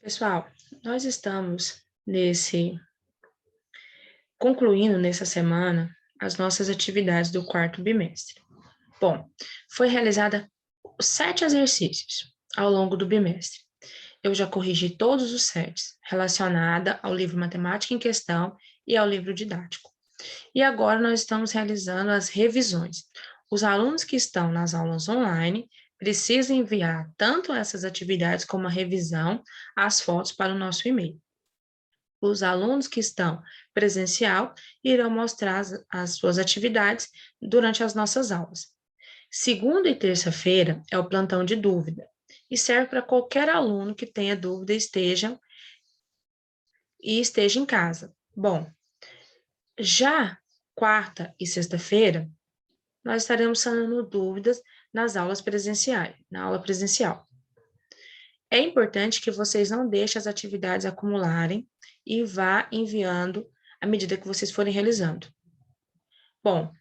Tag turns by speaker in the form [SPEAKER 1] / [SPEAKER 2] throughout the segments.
[SPEAKER 1] Pessoal, nós estamos concluindo nessa semana as nossas atividades do quarto bimestre. Bom, foi realizada 7 exercícios ao longo do bimestre. Eu já corrigi todos os 7 relacionada ao livro Matemática em Questão e ao livro didático. E agora nós estamos realizando as revisões. Os alunos que estão nas aulas online precisam enviar tanto essas atividades como a revisão, as fotos para o nosso e-mail. Os alunos que estão presencial irão mostrar as suas atividades durante as nossas aulas. Segunda e terça-feira é o plantão de dúvida e serve para qualquer aluno que tenha dúvida esteja em casa. Bom, já quarta e sexta-feira, nós estaremos sanando dúvidas nas aulas presenciais, na aula presencial. É importante que vocês não deixem as atividades acumularem e vá enviando à medida que vocês forem realizando. Bom,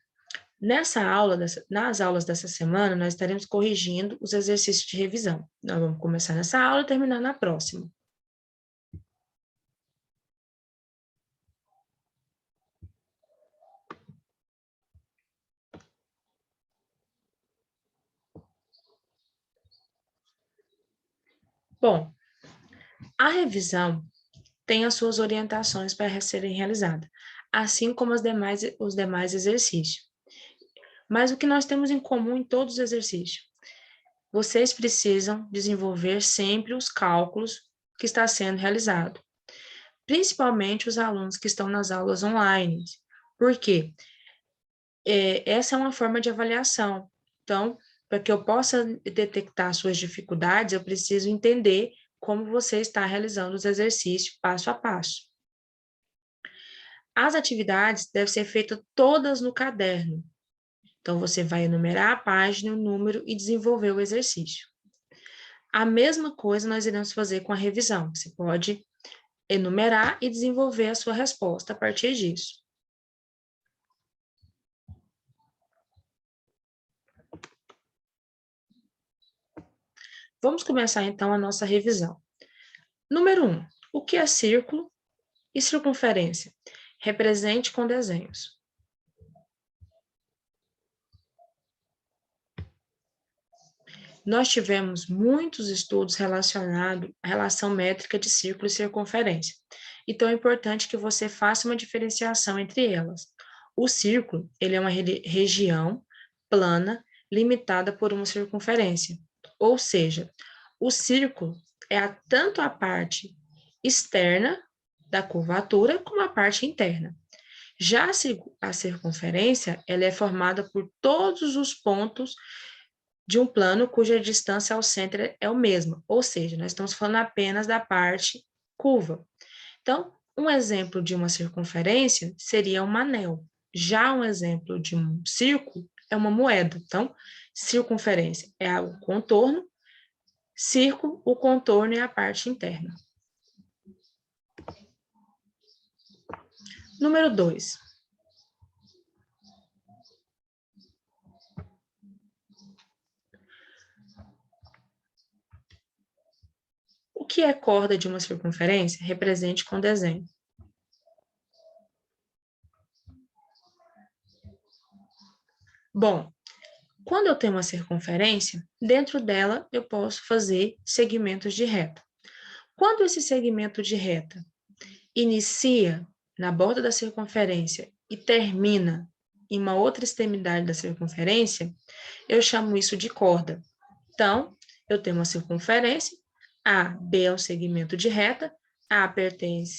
[SPEAKER 1] nas aulas dessa semana, nós estaremos corrigindo os exercícios de revisão. Nós vamos começar nessa aula e terminar na próxima. Bom, a revisão tem as suas orientações para serem realizadas, assim como os demais exercícios. Mas o que nós temos em comum em todos os exercícios? Vocês precisam desenvolver sempre os cálculos que está sendo realizado, principalmente os alunos que estão nas aulas online. Por quê? Essa é uma forma de avaliação. Então, para que eu possa detectar suas dificuldades, eu preciso entender como você está realizando os exercícios passo a passo. As atividades devem ser feitas todas no caderno. Então, você vai enumerar a página, o número e desenvolver o exercício. A mesma coisa nós iremos fazer com a revisão. Você pode enumerar e desenvolver a sua resposta a partir disso. Vamos começar, então, a nossa revisão. Número 1. O que é círculo e circunferência? Represente com desenhos. Nós tivemos muitos estudos relacionados à relação métrica de círculo e circunferência. Então, é importante que você faça uma diferenciação entre elas. O círculo, ele é uma região plana limitada por uma circunferência. Ou seja, o círculo é tanto a parte externa da curvatura como a parte interna. Já a circunferência, ela é formada por todos os pontos de um plano cuja distância ao centro é o mesmo, ou seja, nós estamos falando apenas da parte curva. Então, um exemplo de uma circunferência seria um anel. Já um exemplo de um círculo é uma moeda. Então, circunferência é o contorno, círculo, o contorno é a parte interna. Número 2. O que é corda de uma circunferência? Represente com desenho. Bom, quando eu tenho uma circunferência, dentro dela eu posso fazer segmentos de reta. Quando esse segmento de reta inicia na borda da circunferência e termina em uma outra extremidade da circunferência, eu chamo isso de corda. Então, eu tenho uma circunferência, A, B é um segmento de reta, A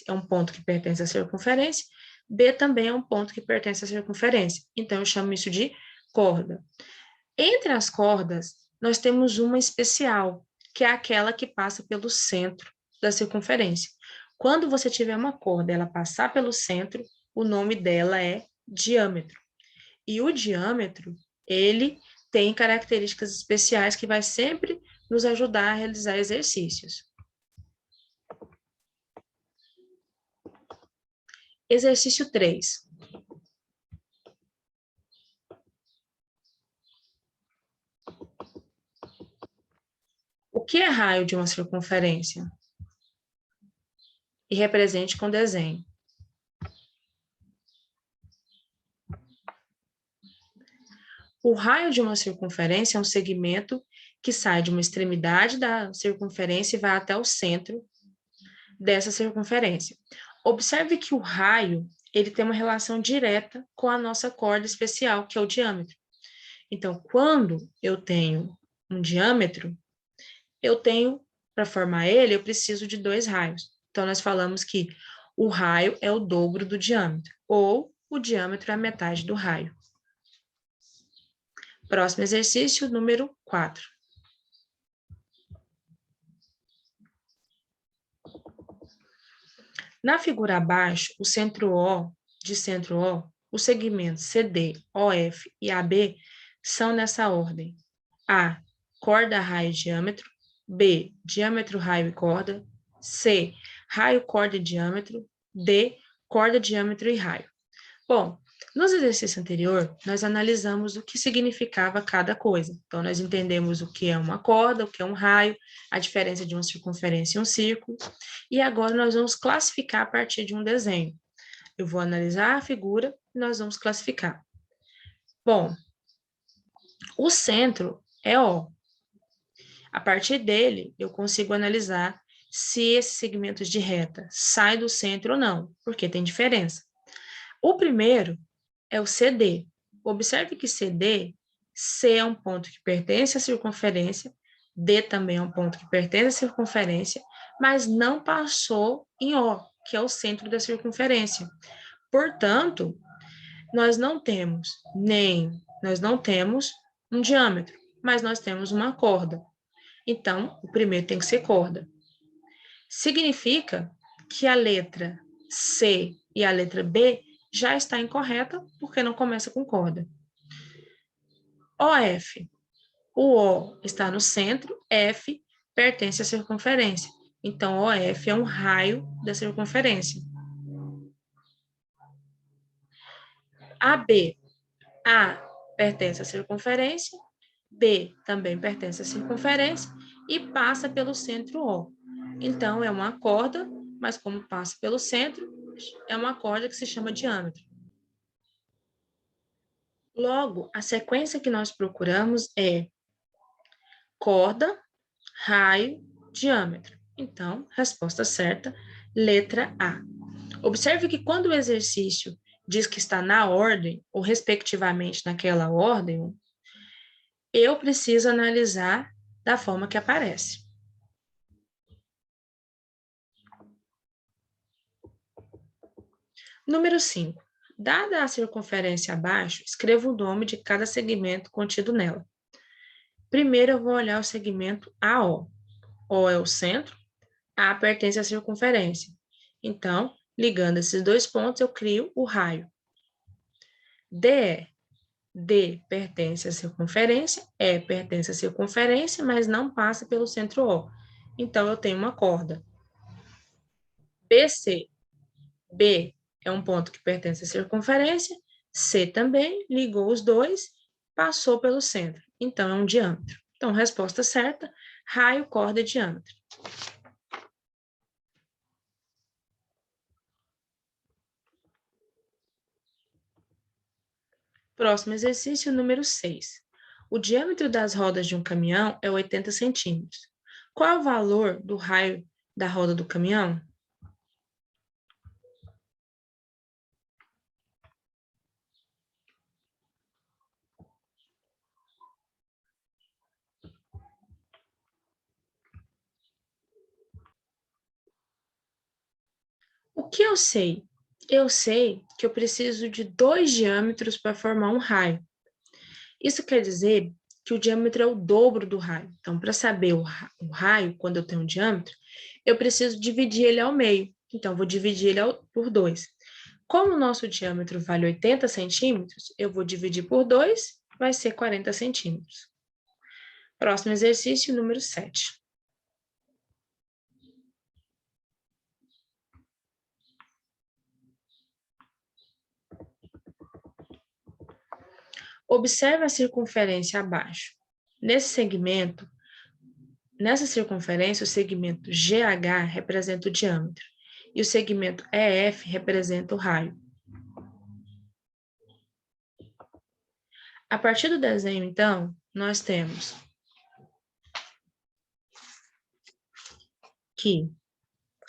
[SPEAKER 1] é um ponto que pertence à circunferência, B também é um ponto que pertence à circunferência. Então, eu chamo isso de corda. Entre as cordas, nós temos uma especial, que é aquela que passa pelo centro da circunferência. Quando você tiver uma corda, ela passar pelo centro, o nome dela é diâmetro. E o diâmetro, ele tem características especiais que vai sempre nos ajudar a realizar exercícios. Exercício 3. O que é raio de uma circunferência? e represente com desenho. O raio de uma circunferência é um segmento que sai de uma extremidade da circunferência e vai até o centro dessa circunferência. Observe que o raio, ele tem uma relação direta com a nossa corda especial, que é o diâmetro. Então, quando eu tenho um diâmetro, para formar ele, eu preciso de 2 raios. Então, nós falamos que o raio é o dobro do diâmetro, ou o diâmetro é a metade do raio. Próximo exercício, número 4. Na figura abaixo, o centro O, os segmentos CD, OF e AB são nessa ordem. A, corda, raio e diâmetro. B, diâmetro, raio e corda. C, raio, corda e diâmetro. D, corda, diâmetro e raio. Bom, nos exercícios anteriores, nós analisamos o que significava cada coisa. Então, nós entendemos o que é uma corda, o que é um raio, a diferença de uma circunferência e um círculo. E agora nós vamos classificar a partir de um desenho. Eu vou analisar a figura e nós vamos classificar. Bom, o centro é O. A partir dele, eu consigo analisar se esses segmentos de reta saem do centro ou não, porque tem diferença. O primeiro é o CD. Observe que CD, C é um ponto que pertence à circunferência, D também é um ponto que pertence à circunferência, mas não passou em O, que é o centro da circunferência. Portanto, nós não temos um diâmetro, mas nós temos uma corda. Então, o primeiro tem que ser corda. Significa que a letra C e a letra B já está incorreta, porque não começa com corda. OF. O O está no centro, F pertence à circunferência. Então, OF é um raio da circunferência. AB. A pertence à circunferência, B também pertence à circunferência e passa pelo centro O. Então, é uma corda, mas como passa pelo centro, é uma corda que se chama diâmetro. Logo, a sequência que nós procuramos é corda, raio, diâmetro. Então, resposta certa, letra A. Observe que quando o exercício diz que está na ordem, ou respectivamente naquela ordem, eu preciso analisar da forma que aparece. Número 5. Dada a circunferência abaixo, escreva o nome de cada segmento contido nela. Primeiro, eu vou olhar o segmento AO. O é o centro, A pertence à circunferência. Então, ligando esses 2 pontos, eu crio o raio. DE. D pertence à circunferência, E pertence à circunferência, mas não passa pelo centro O. Então, eu tenho uma corda. BC. B é um ponto que pertence à circunferência, C também, ligou os dois, passou pelo centro. Então, é um diâmetro. Então, resposta certa, raio, corda e diâmetro. Próximo exercício, número 6. O diâmetro das rodas de um caminhão é 80 centímetros. Qual é o valor do raio da roda do caminhão? O que eu sei? Eu sei que eu preciso de 2 diâmetros para formar um raio. Isso quer dizer que o diâmetro é o dobro do raio. Então, para saber o raio, quando eu tenho um diâmetro, eu preciso dividir ele ao meio. Então, vou dividir ele por 2. Como o nosso diâmetro vale 80 centímetros, eu vou dividir por 2, vai ser 40 centímetros. Próximo exercício, número 7. Observe a circunferência abaixo. Nessa circunferência, o segmento GH representa o diâmetro e o segmento EF representa o raio. A partir do desenho, então, nós temos que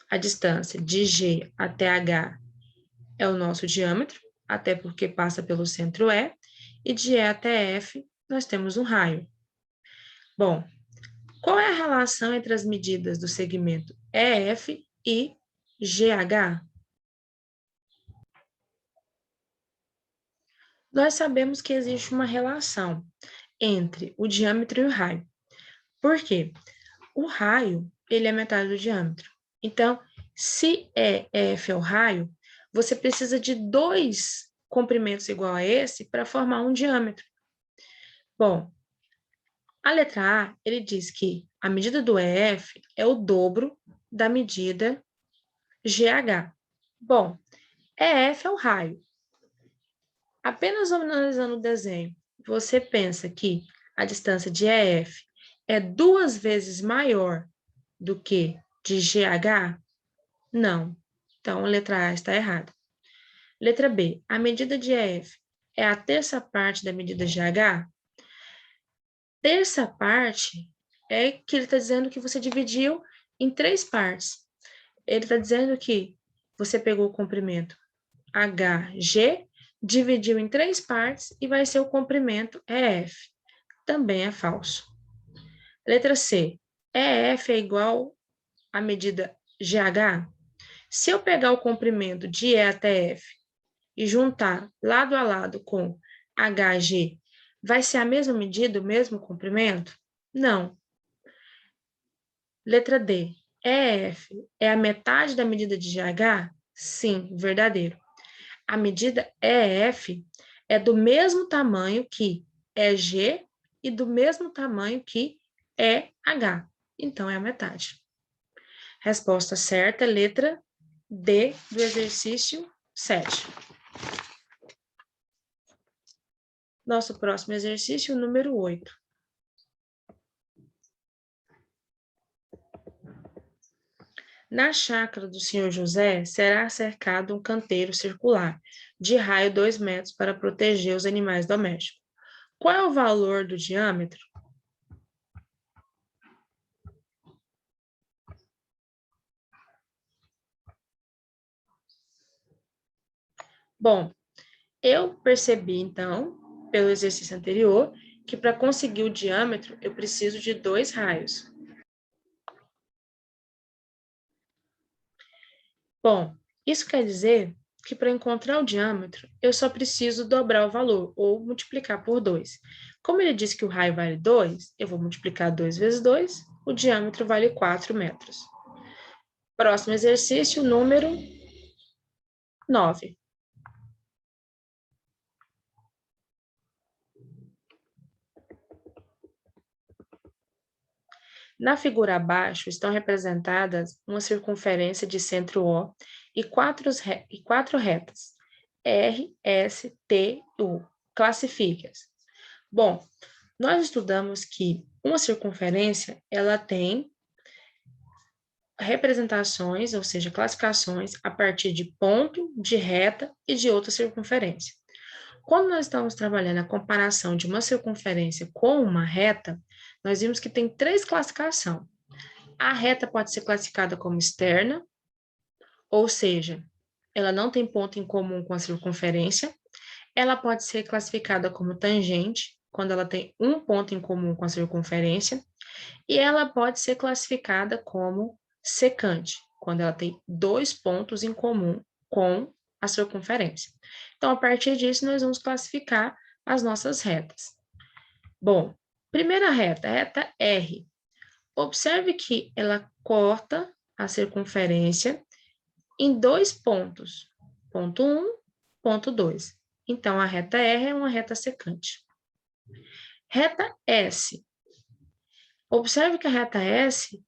[SPEAKER 1] a distância de G até H é o nosso diâmetro, até porque passa pelo centro E de E até F nós temos um raio. Bom, qual é a relação entre as medidas do segmento EF e GH? Nós sabemos que existe uma relação entre o diâmetro e o raio. Por quê? O raio, ele é metade do diâmetro. Então, se EF é o raio, você precisa de 2 comprimentos igual a esse para formar um diâmetro. Bom, a letra A, ele diz que a medida do EF é o dobro da medida GH. Bom, EF é o raio. Apenas analisando o desenho, você pensa que a distância de EF é 2 vezes maior do que de GH? Não. Então, a letra A está errada. Letra B, a medida de EF é a terça parte da medida GH? Terça parte é que ele está dizendo que você dividiu em 3 partes. Ele está dizendo que você pegou o comprimento HG, dividiu em 3 partes e vai ser o comprimento EF. Também é falso. Letra C, EF é igual à medida GH? Se eu pegar o comprimento de E até F e juntar lado a lado com HG, vai ser a mesma medida, o mesmo comprimento? Não. Letra D. EF é a metade da medida de GH? Sim, verdadeiro. A medida EF é do mesmo tamanho que EG e do mesmo tamanho que EH. Então, é a metade. Resposta certa, letra D do exercício 7. Nosso próximo exercício, número 8. Na chácara do senhor José, será cercado um canteiro circular, de raio 2 metros, para proteger os animais domésticos. Qual é o valor do diâmetro? Bom, eu percebi, então, pelo exercício anterior, que para conseguir o diâmetro, eu preciso de 2 raios. Bom, isso quer dizer que para encontrar o diâmetro, eu só preciso dobrar o valor, ou multiplicar por 2. Como ele disse que o raio vale 2, eu vou multiplicar 2 vezes 2, o diâmetro vale 4 metros. Próximo exercício, número 9. Na figura abaixo estão representadas uma circunferência de centro O e 4 retas, R, S, T, U. Classifique-as. Bom, nós estudamos que uma circunferência, ela tem representações, ou seja, classificações, a partir de ponto, de reta e de outra circunferência. Quando nós estamos trabalhando a comparação de uma circunferência com uma reta, nós vimos que tem 3 classificações. A reta pode ser classificada como externa, ou seja, ela não tem ponto em comum com a circunferência. Ela pode ser classificada como tangente, quando ela tem um ponto em comum com a circunferência. E ela pode ser classificada como secante, quando ela tem 2 pontos em comum com a circunferência. Então, a partir disso, nós vamos classificar as nossas retas. Bom, primeira reta, reta R. Observe que ela corta a circunferência em 2 pontos, ponto 1, ponto 2. Então, a reta R é uma reta secante. Reta S. Observe que a reta S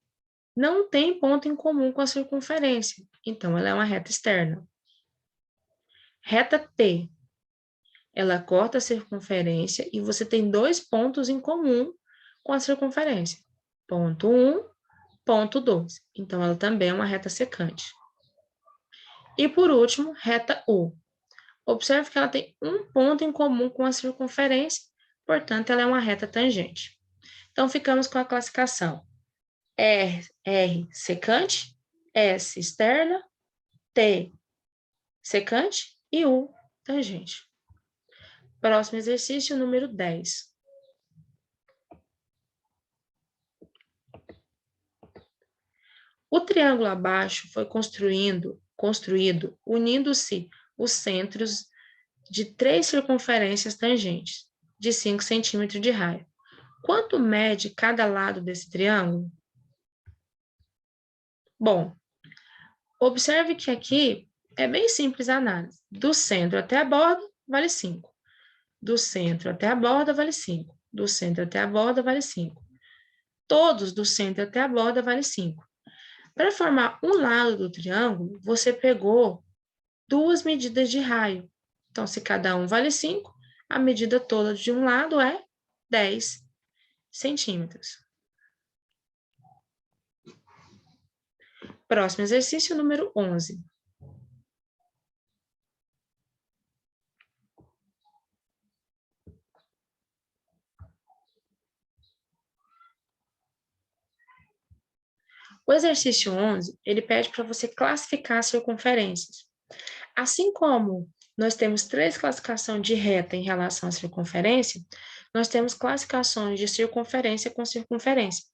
[SPEAKER 1] não tem ponto em comum com a circunferência, então ela é uma reta externa. Reta T, ela corta a circunferência e você tem 2 pontos em comum com a circunferência, ponto 1, ponto 2. Então, ela também é uma reta secante. E por último, reta U. Observe que ela tem um ponto em comum com a circunferência, portanto, ela é uma reta tangente. Então, ficamos com a classificação R secante, S externa, T secante e U tangente. Próximo exercício, número 10. O triângulo abaixo foi construído unindo-se os centros de 3 circunferências tangentes, de 5 centímetros de raio. Quanto mede cada lado desse triângulo? Bom, observe que aqui é bem simples a análise. Do centro até a borda, vale 5. Do centro até a borda, vale 5. Do centro até a borda, vale 5. Todos do centro até a borda, vale 5. Para formar um lado do triângulo, você pegou 2 medidas de raio. Então, se cada um vale 5, a medida toda de um lado é 10 centímetros. Próximo exercício, número 11. O exercício 11, ele pede para você classificar as circunferências. Assim como nós temos 3 classificações de reta em relação à circunferência, nós temos classificações de circunferência com circunferência.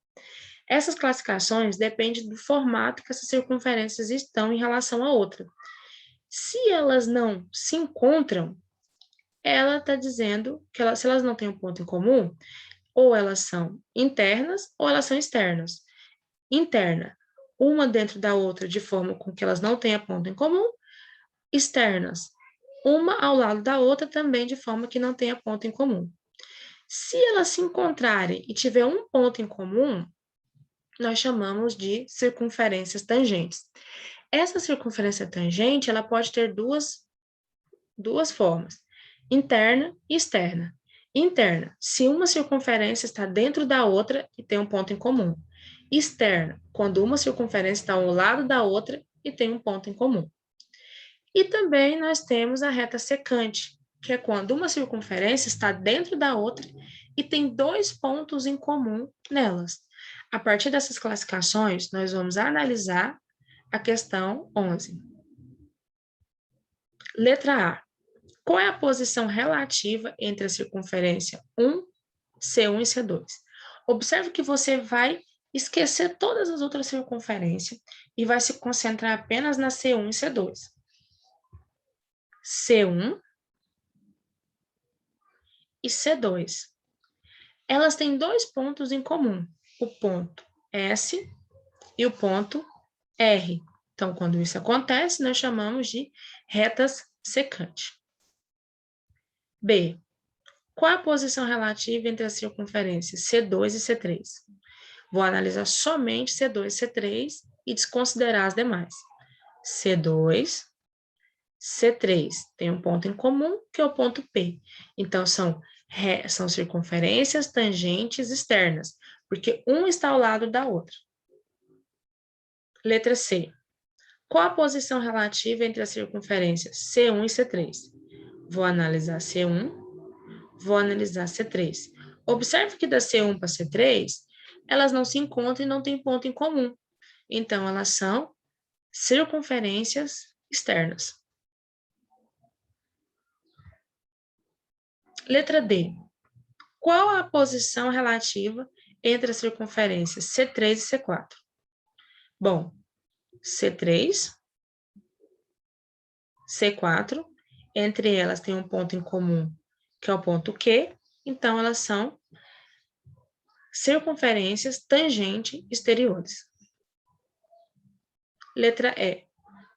[SPEAKER 1] Essas classificações dependem do formato que essas circunferências estão em relação à outra. Se elas não se encontram, ela está dizendo que se elas não têm um ponto em comum, ou elas são internas ou elas são externas. Interna, uma dentro da outra de forma com que elas não tenham ponto em comum, externas, uma ao lado da outra também de forma que não tenha ponto em comum. Se elas se encontrarem e tiver um ponto em comum, nós chamamos de circunferências tangentes. Essa circunferência tangente, ela pode ter duas formas, interna e externa. Interna, se uma circunferência está dentro da outra e tem um ponto em comum. Externa, quando uma circunferência está ao lado da outra e tem um ponto em comum. E também nós temos a reta secante, que é quando uma circunferência está dentro da outra e tem 2 pontos em comum nelas. A partir dessas classificações, nós vamos analisar a questão 11. Letra A. Qual é a posição relativa entre a circunferência 1, C1 e C2? Observe que você vai esquecer todas as outras circunferências e vai se concentrar apenas na C1 e C2. C1 e C2. Elas têm 2 pontos em comum, o ponto S e o ponto R. Então, quando isso acontece, nós chamamos de retas secantes. B. Qual a posição relativa entre as circunferências C2 e C3? Vou analisar somente C2 e C3 e desconsiderar as demais. C2, C3 tem um ponto em comum, que é o ponto P. Então, são circunferências tangentes externas, porque um está ao lado da outra. Letra C. Qual a posição relativa entre as circunferências C1 e C3? Vou analisar C1, vou analisar C3. Observe que da C1 para C3, elas não se encontram e não têm ponto em comum. Então, elas são circunferências externas. Letra D. Qual a posição relativa entre as circunferências C3 e C4? Bom, C3, C4, entre elas tem um ponto em comum, que é o ponto Q, então elas são circunferências tangente exteriores. Letra E.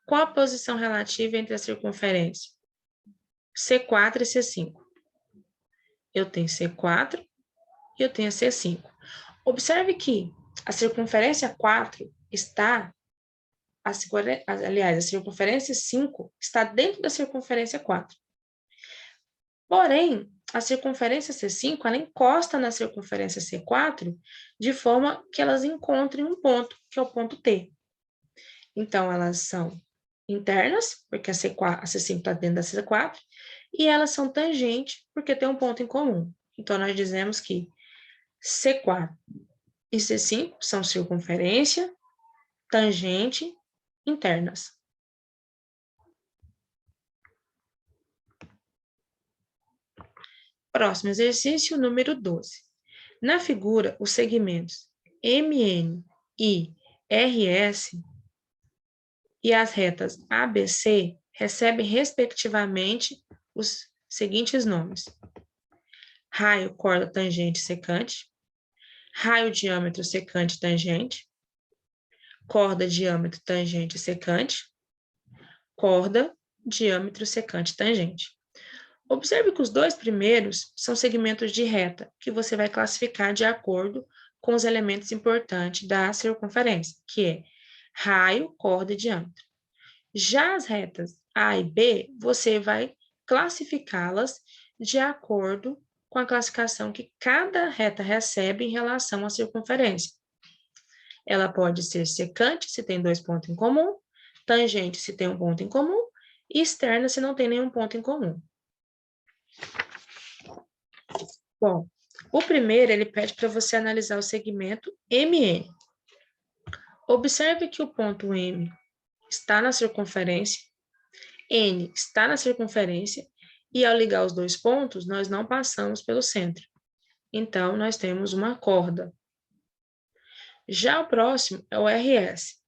[SPEAKER 1] Qual a posição relativa entre a circunferência C4 e C5? Eu tenho C4 e eu tenho C5. Observe que a circunferência 4 está, aliás, a circunferência 5 está dentro da circunferência 4. Porém, a circunferência C5, ela encosta na circunferência C4 de forma que elas encontrem um ponto, que é o ponto T. Então, elas são internas, porque a C5 está dentro da C4, e elas são tangentes, porque tem um ponto em comum. Então, nós dizemos que C4 e C5 são circunferência, tangente, internas. Próximo exercício, número 12. Na figura, os segmentos MN e RS e as retas ABC recebem, respectivamente, os seguintes nomes: raio, corda, tangente, secante, raio, diâmetro, secante, tangente, corda, diâmetro, tangente, secante, corda, diâmetro, secante, tangente. Observe que os dois primeiros são segmentos de reta, que você vai classificar de acordo com os elementos importantes da circunferência, que é raio, corda e diâmetro. Já as retas A e B, você vai classificá-las de acordo com a classificação que cada reta recebe em relação à circunferência. Ela pode ser secante, se tem dois pontos em comum, tangente, se tem um ponto em comum, e externa, se não tem nenhum ponto em comum. Bom, o primeiro, ele pede para você analisar o segmento MN. Observe que o ponto M está na circunferência, N está na circunferência, e ao ligar os dois pontos, nós não passamos pelo centro. Então, nós temos uma corda. Já o próximo é o RS.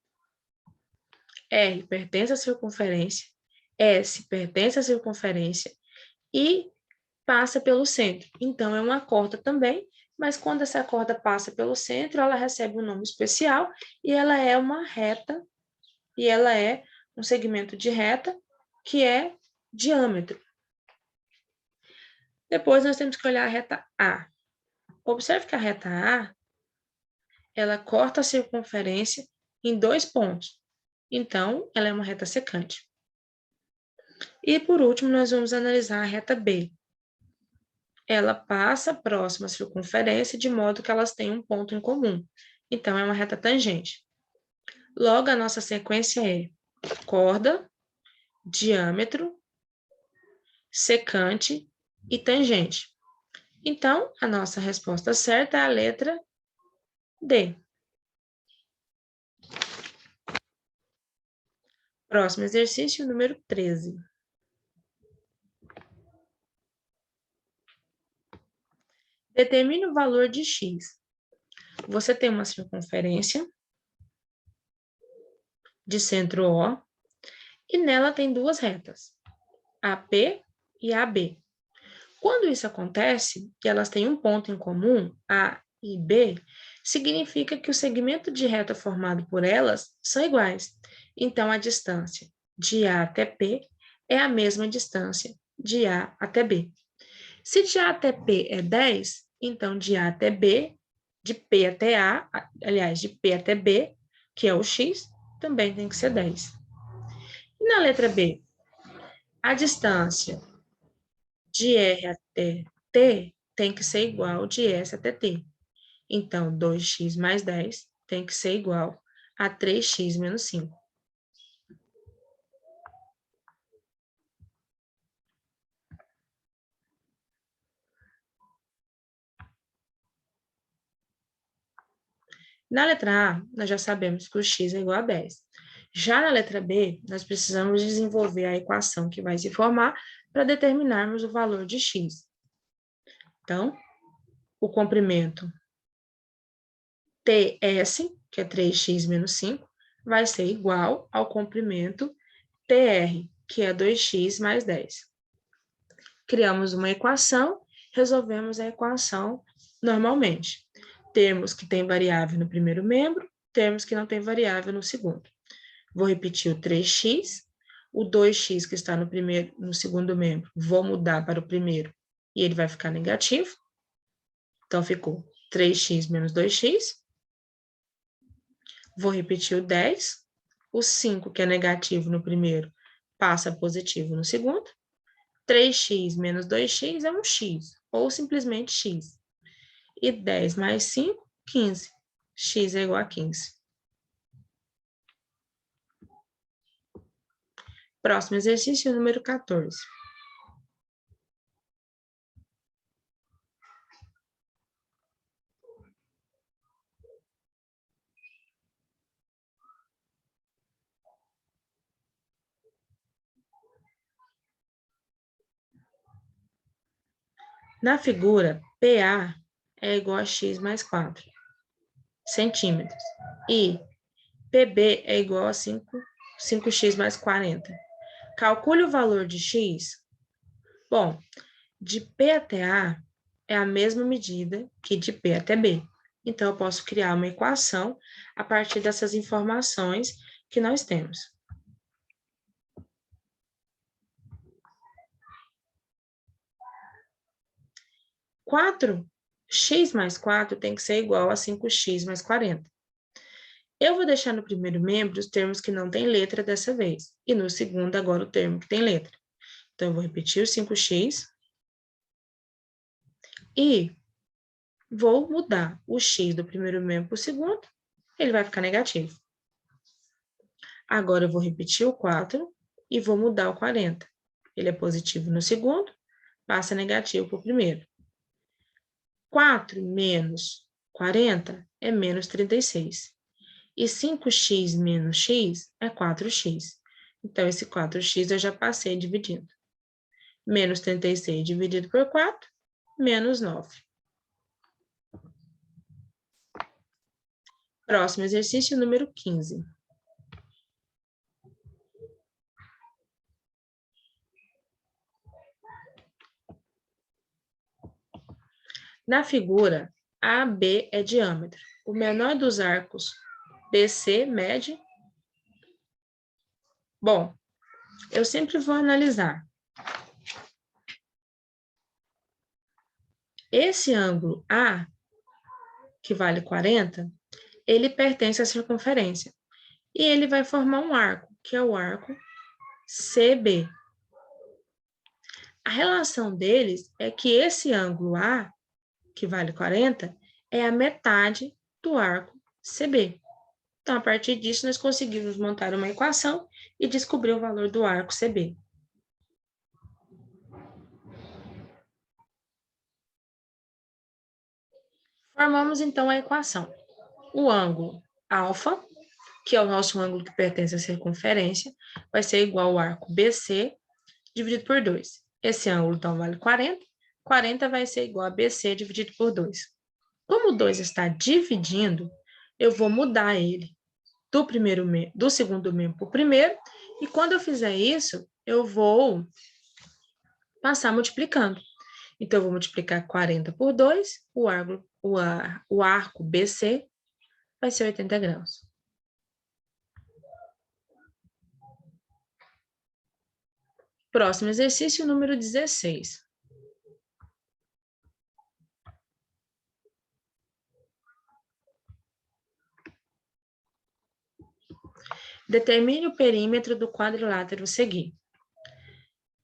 [SPEAKER 1] R pertence à circunferência, S pertence à circunferência e passa pelo centro. Então, é uma corda também, mas quando essa corda passa pelo centro, ela recebe um nome especial e ela é uma reta, e ela é um segmento de reta que é diâmetro. Depois, nós temos que olhar a reta A. Observe que a reta A, ela corta a circunferência em dois pontos. Então, ela é uma reta secante. E, por último, nós vamos analisar a reta B. Ela passa próxima à circunferência, de modo que elas têm um ponto em comum. Então, é uma reta tangente. Logo, a nossa sequência é corda, diâmetro, secante e tangente. Então, a nossa resposta certa é a letra D. Próximo exercício, número 13. Determine o valor de x. Você tem uma circunferência de centro O e nela tem duas retas, AP e AB. Quando isso acontece, e elas têm um ponto em comum, A e B, significa que o segmento de reta formado por elas são iguais. Então, a distância de A até P é a mesma distância de A até B. Se de A até P é 10, então de A até B, de P até A, aliás, de P até B, que é o x, também tem que ser 10. E na letra B, a distância de R até T tem que ser igual de S até T. Então, 2x mais 10 tem que ser igual a 3x menos 5. Na letra A, nós já sabemos que o x é igual a 10. Já na letra B, nós precisamos desenvolver a equação que vai se formar para determinarmos o valor de x. Então, o comprimento TS, que é 3x menos 5, vai ser igual ao comprimento TR, que é 2x mais 10. Criamos uma equação, resolvemos a equação normalmente. Termos que tem variável no primeiro membro, termos que não tem variável no segundo. Vou repetir o 3x, o 2x que está no segundo membro, vou mudar para o primeiro e ele vai ficar negativo. Então, ficou 3x menos 2x. Vou repetir o 10. O 5, que é negativo no primeiro, passa positivo no segundo. 3x menos 2x é um x, ou simplesmente x. E 10 mais 5, 15. X é igual a 15. Próximo exercício, número 14. Na figura, PA é igual a x mais 4 centímetros. E PB é igual a 5x mais 40. Calcule o valor de x. Bom, de P até A é a mesma medida que de P até B. Então, eu posso criar uma equação a partir dessas informações que nós temos. X mais 4 tem que ser igual a 5x mais 40. Eu vou deixar no primeiro membro os termos que não têm letra dessa vez. E no segundo, agora, o termo que tem letra. Então, eu vou repetir o 5x e vou mudar o x do primeiro membro para o segundo, ele vai ficar negativo. Agora, eu vou repetir o 4 e vou mudar o 40. Ele é positivo no segundo, passa negativo para o primeiro. 4 menos 40 é menos 36. E 5x menos x é 4x. Então, esse 4x eu já passei dividindo. Menos 36 dividido por 4, menos 9. Próximo exercício, número 15. Na figura, AB é diâmetro. O menor dos arcos BC mede. Bom, eu sempre vou analisar. Esse ângulo A, que vale 40, ele pertence à circunferência. E ele vai formar um arco, que é o arco CB. A relação deles é que esse ângulo A, que vale 40, é a metade do arco CB. Então, a partir disso, nós conseguimos montar uma equação e descobrir o valor do arco CB. Formamos, então, a equação. O ângulo alfa, que é o nosso ângulo que pertence à circunferência, vai ser igual ao arco BC dividido por 2. Esse ângulo, então, vale 40. 40 vai ser igual a BC dividido por 2. Como o 2 está dividindo, eu vou mudar ele do segundo membro para o primeiro, e quando eu fizer isso, eu vou passar multiplicando. Então, eu vou multiplicar 40 por 2, o arco BC vai ser 80 graus. Próximo exercício, número 16. Determine o perímetro do quadrilátero seguinte.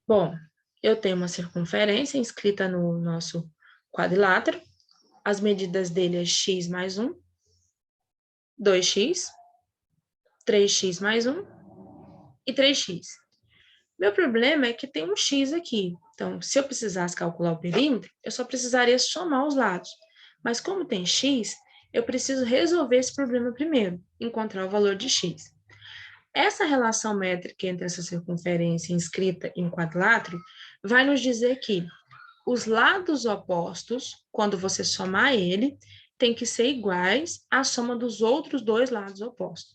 [SPEAKER 1] Bom, eu tenho uma circunferência inscrita no nosso quadrilátero. As medidas dele é x mais 1, 2x, 3x mais 1 e 3x. Meu problema é que tem um x aqui. Então, se eu precisasse calcular o perímetro, eu só precisaria somar os lados. Mas como tem x, eu preciso resolver esse problema primeiro, encontrar o valor de x. Essa relação métrica entre essa circunferência inscrita em quadrilátero vai nos dizer que os lados opostos, quando você somar ele, tem que ser iguais à soma dos outros dois lados opostos.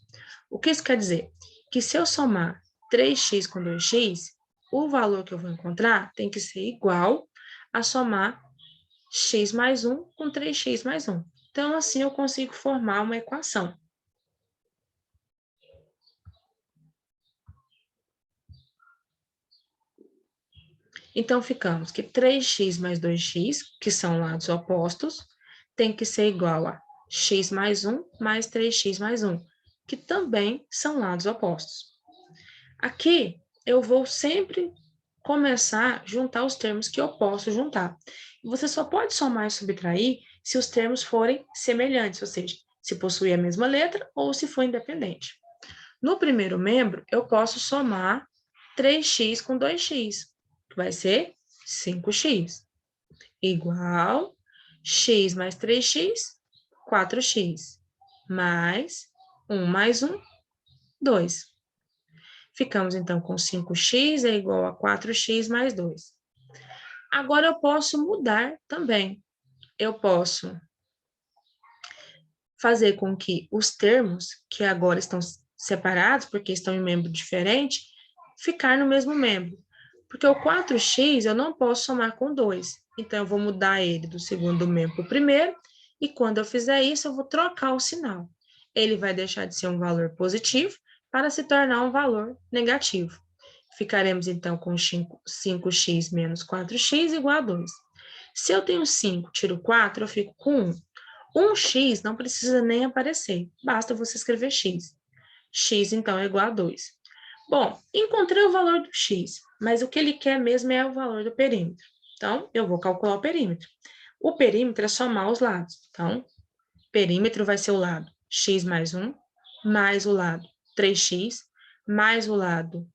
[SPEAKER 1] O que isso quer dizer? Que se eu somar 3x com 2x, o valor que eu vou encontrar tem que ser igual a somar x mais 1 com 3x mais 1. Então, assim, eu consigo formar uma equação. Então, ficamos que 3x mais 2x, que são lados opostos, tem que ser igual a x mais 1 mais 3x mais 1, que também são lados opostos. Aqui, eu vou sempre começar a juntar os termos que eu posso juntar. Você só pode somar e subtrair se os termos forem semelhantes, ou seja, se possuir a mesma letra ou se for independente. No primeiro membro, eu posso somar 3x com 2x, que vai ser 5x, igual x mais 3x, 4x, mais 1 mais 1, 2. Ficamos, então, com 5x é igual a 4x mais 2. Agora, eu posso mudar também. Eu posso fazer com que os termos, que agora estão separados, porque estão em membro diferente, ficar no mesmo membro. Porque o 4x eu não posso somar com 2. Então, eu vou mudar ele do segundo membro para o primeiro, e quando eu fizer isso, eu vou trocar o sinal. Ele vai deixar de ser um valor positivo para se tornar um valor negativo. Ficaremos, então, com 5x menos 4x igual a 2. Se eu tenho 5, tiro 4, eu fico com 1. 1x não precisa nem aparecer, basta você escrever x. X, então, é igual a 2. Bom, encontrei o valor do x, mas o que ele quer mesmo é o valor do perímetro. Então, eu vou calcular o perímetro. O perímetro é somar os lados. Então, perímetro vai ser o lado x mais 1, mais o lado 3x, mais o lado,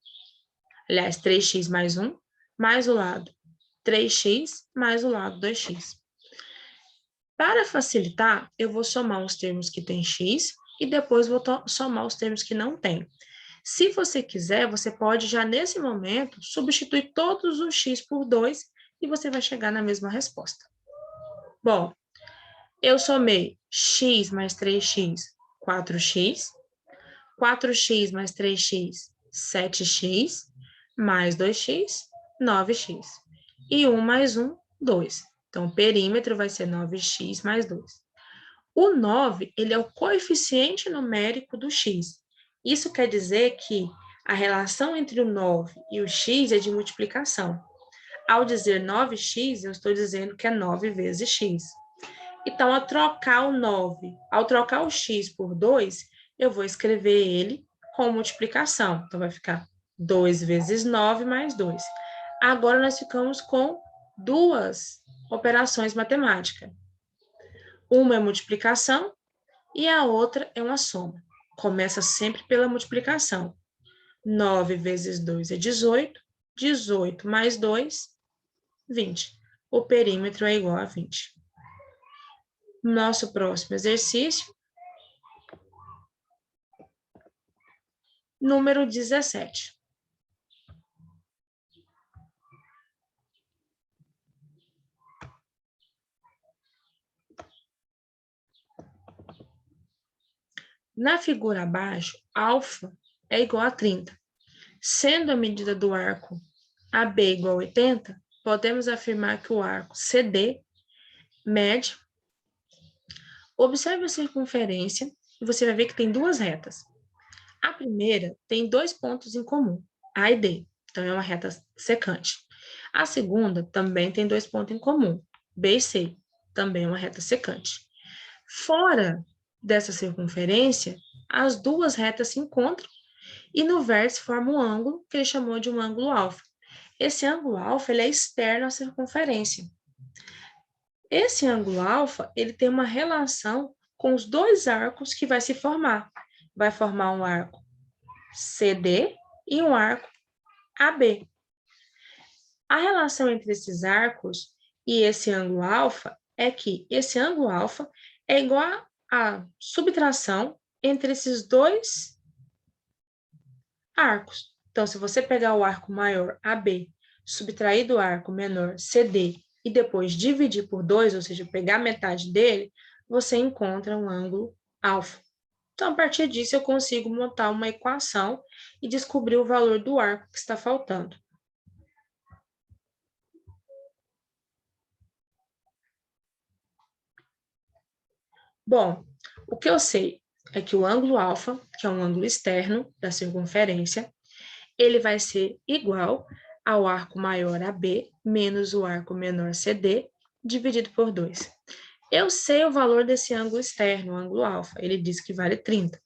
[SPEAKER 1] aliás, 3x mais 1, mais o lado 3x, mais o lado 2x. Para facilitar, eu vou somar os termos que tem x e depois vou somar os termos que não tem. Se você quiser, você pode já nesse momento substituir todos os x por 2 e você vai chegar na mesma resposta. Bom, eu somei x mais 3x, 4x, 4x mais 3x, 7x, mais 2x, 9x. E 1 mais 1, 2. Então, o perímetro vai ser 9x mais 2. O 9, ele é o coeficiente numérico do x. Isso quer dizer que a relação entre o 9 e o x é de multiplicação. Ao dizer 9x, eu estou dizendo que é 9 vezes x. Então, ao trocar o x por 2, eu vou escrever ele com multiplicação. Então, vai ficar 2 vezes 9 mais 2. Agora, nós ficamos com duas operações matemáticas. Uma é multiplicação e a outra é uma soma. Começa sempre pela multiplicação. 9 vezes 2 é 18. 18 mais 2, 20. O perímetro é igual a 20. Nosso próximo exercício, número 17. Na figura abaixo, alfa é igual a 30. Sendo a medida do arco AB igual a 80, podemos afirmar que o arco CD mede. Observe a circunferência e você vai ver que tem duas retas. A primeira tem dois pontos em comum, A e D, então é uma reta secante. A segunda também tem dois pontos em comum, B e C, também é uma reta secante. Fora dessa circunferência, as duas retas se encontram e no vértice forma um ângulo que ele chamou de um ângulo alfa. Esse ângulo alfa ele é externo à circunferência. Esse ângulo alfa ele tem uma relação com os dois arcos que vai se formar. Vai formar um arco CD e um arco AB. A relação entre esses arcos e esse ângulo alfa é que esse ângulo alfa é igual à subtração entre esses dois arcos. Então, se você pegar o arco maior AB, subtrair do arco menor CD e depois dividir por 2, ou seja, pegar metade dele, você encontra um ângulo alfa. Então, a partir disso, eu consigo montar uma equação e descobrir o valor do arco que está faltando. Bom, o que eu sei é que o ângulo alfa, que é um ângulo externo da circunferência, ele vai ser igual ao arco maior AB menos o arco menor CD, dividido por 2. Eu sei o valor desse ângulo externo, o ângulo alfa, ele diz que vale 30.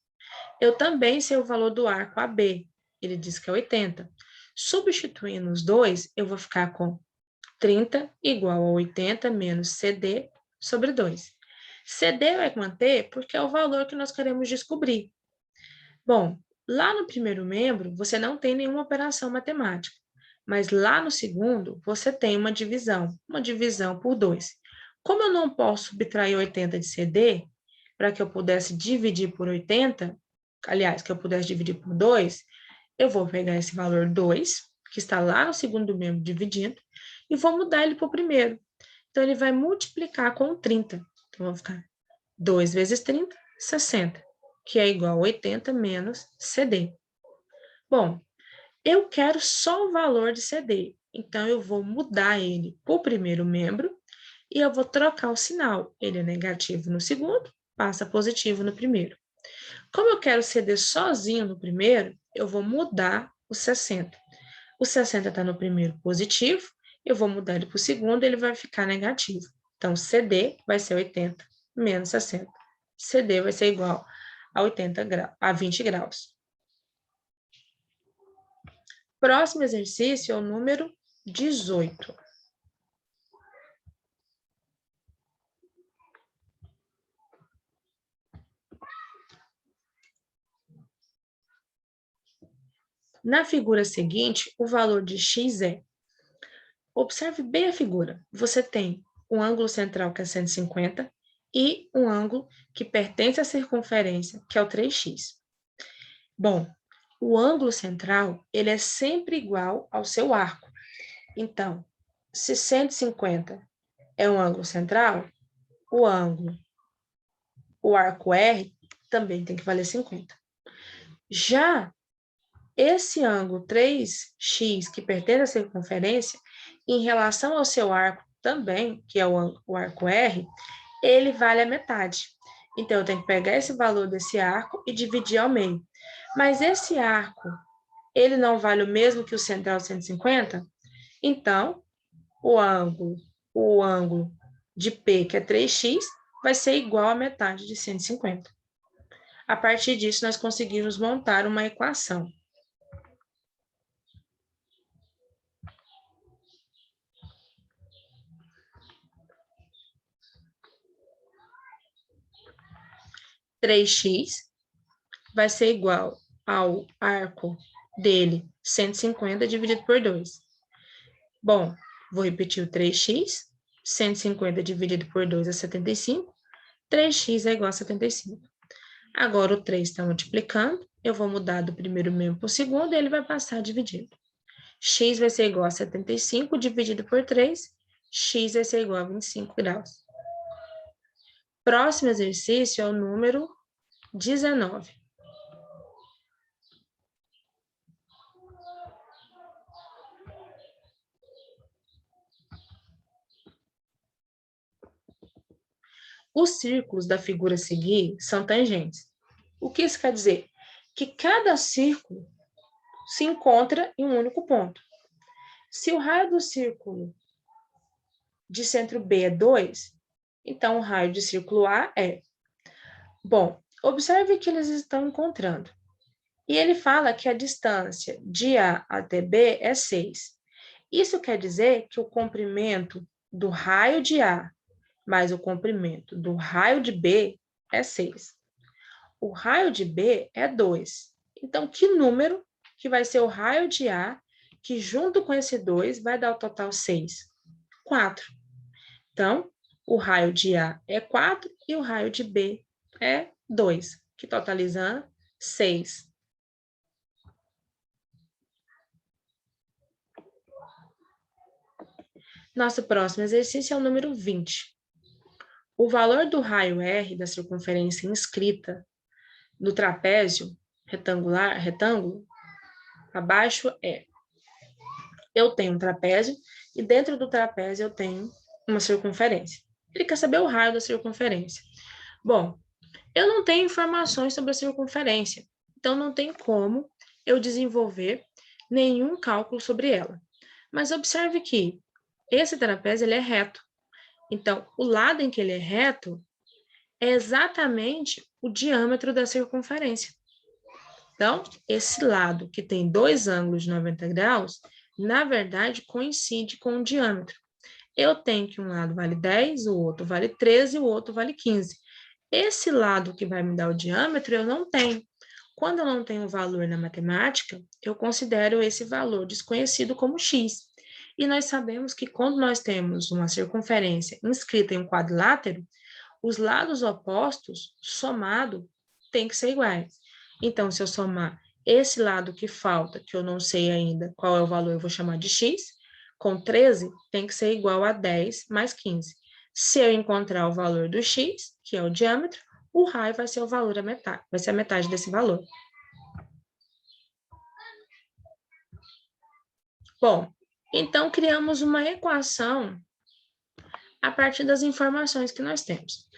[SPEAKER 1] Eu também sei o valor do arco AB, ele diz que é 80. Substituindo os dois, eu vou ficar com 30 igual a 80 menos CD sobre 2. CD vai manter porque é o valor que nós queremos descobrir. Bom, Lá no primeiro membro, você não tem nenhuma operação matemática, mas lá no segundo, você tem uma divisão por 2. Como eu não posso subtrair 80 de CD, para que eu pudesse dividir por 80, aliás, que eu pudesse dividir por 2, eu vou pegar esse valor 2, que está lá no segundo membro dividindo, e vou mudar ele para o primeiro. Então, ele vai multiplicar com 30. Então, vai ficar 2 vezes 30, 60, que é igual a 80 menos CD. Bom, eu quero só o valor de CD, então eu vou mudar ele para o primeiro membro e eu vou trocar o sinal. Ele é negativo no segundo, passa positivo no primeiro. Como eu quero CD sozinho no primeiro, eu vou mudar o 60. O 60 está no primeiro positivo, eu vou mudar ele para o segundo, ele vai ficar negativo. Então, CD vai ser 80 menos 60. CD vai ser igual a 20 graus. Próximo exercício é o número 18. Na figura seguinte, o valor de x é... Observe bem a figura. Você tem um ângulo central, que é 150, e um ângulo que pertence à circunferência, que é o 3x. Bom, o ângulo central, ele é sempre igual ao seu arco. Então, se 150 é um ângulo central, o arco R, também tem que valer 50. Já esse ângulo 3x, que pertence à circunferência, em relação ao seu arco também, que é o arco R, ele vale a metade. Então, eu tenho que pegar esse valor desse arco e dividir ao meio. Mas esse arco, ele não vale o mesmo que o central de 150? Então, o ângulo de P, que é 3x, vai ser igual à metade de 150. A partir disso, nós conseguimos montar uma equação. (3x) vai ser igual ao arco dele, 150 dividido por 2. Bom, vou repetir o 3x, 150 dividido por 2 é 75, 3x é igual a 75. Agora o 3 está multiplicando, eu vou mudar do primeiro membro para o segundo e ele vai passar dividido. X vai ser igual a 75 dividido por 3, x vai ser igual a 25 graus. Próximo exercício é o número 19. Os círculos da figura a seguir são tangentes. O que isso quer dizer? Que cada círculo se encontra em um único ponto. Se o raio do círculo de centro B é 2, então o raio de círculo A é... Bom, observe que eles estão encontrando. E ele fala que a distância de A até B é 6. Isso quer dizer que o comprimento do raio de A mais o comprimento do raio de B é 6. O raio de B é 2. Então, que número que vai ser o raio de A, que junto com esse 2 vai dar o total 6? 4. Então, o raio de A é 4 e o raio de B é 2, que totalizando 6. Nosso próximo exercício é o número 20. O valor do raio R da circunferência inscrita no trapézio retângulo, abaixo é... Eu tenho um trapézio e dentro do trapézio eu tenho uma circunferência. Ele quer saber o raio da circunferência. Bom, eu não tenho informações sobre a circunferência, então não tem como eu desenvolver nenhum cálculo sobre ela. Mas observe que esse trapézio ele é reto. Então, o lado em que ele é reto é exatamente o diâmetro da circunferência. Então, esse lado que tem dois ângulos de 90 graus, na verdade, coincide com o diâmetro. Eu tenho que um lado vale 10, o outro vale 13 e o outro vale 15. Esse lado que vai me dar o diâmetro, eu não tenho. Quando eu não tenho valor na matemática, eu considero esse valor desconhecido como x. E nós sabemos que quando nós temos uma circunferência inscrita em um quadrilátero, os lados opostos, somado, tem que ser iguais. Então, se eu somar esse lado que falta, que eu não sei ainda qual é o valor, eu vou chamar de x, com 13, tem que ser igual a 10 mais 15. Se eu encontrar o valor do x, que é o diâmetro, o raio vai ser o valor da metade, vai ser a metade desse valor. Bom, então criamos uma equação a partir das informações que nós temos.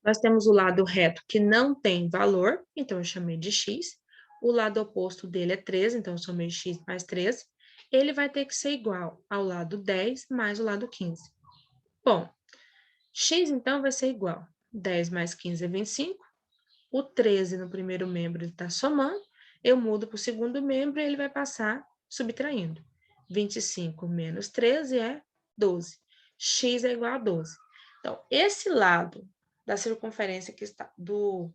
[SPEAKER 1] Nós temos o lado reto que não tem valor, então eu chamei de x. O lado oposto dele é 13, então eu chamei de x mais 13. Ele vai ter que ser igual ao lado 10 mais o lado 15. Bom, x então vai ser igual. 10 mais 15 é 25. O 13 no primeiro membro ele está somando. Eu mudo para o segundo membro e ele vai passar subtraindo. 25 menos 13 é 12. X é igual a 12. Então, esse lado da circunferência que está do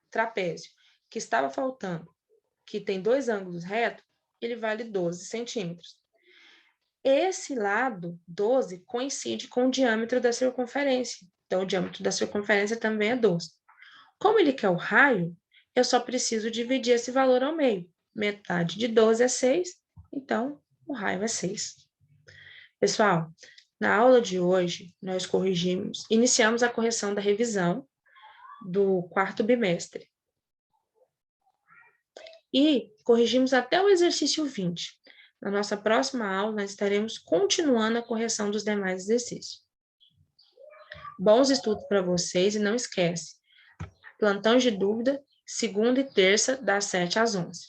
[SPEAKER 1] trapézio que estava faltando, que tem dois ângulos retos, ele vale 12 centímetros. Esse lado, 12, coincide com o diâmetro da circunferência. Então, o diâmetro da circunferência também é 12. Como ele quer o raio, eu só preciso dividir esse valor ao meio. Metade de 12 é 6, então o raio é 6. Pessoal, na aula de hoje, nós iniciamos a correção da revisão do quarto bimestre. E corrigimos até o exercício 20. Na nossa próxima aula, nós estaremos continuando a correção dos demais exercícios. Bons estudos para vocês e não esquece, plantão de dúvida, segunda e terça, das 7 às 11.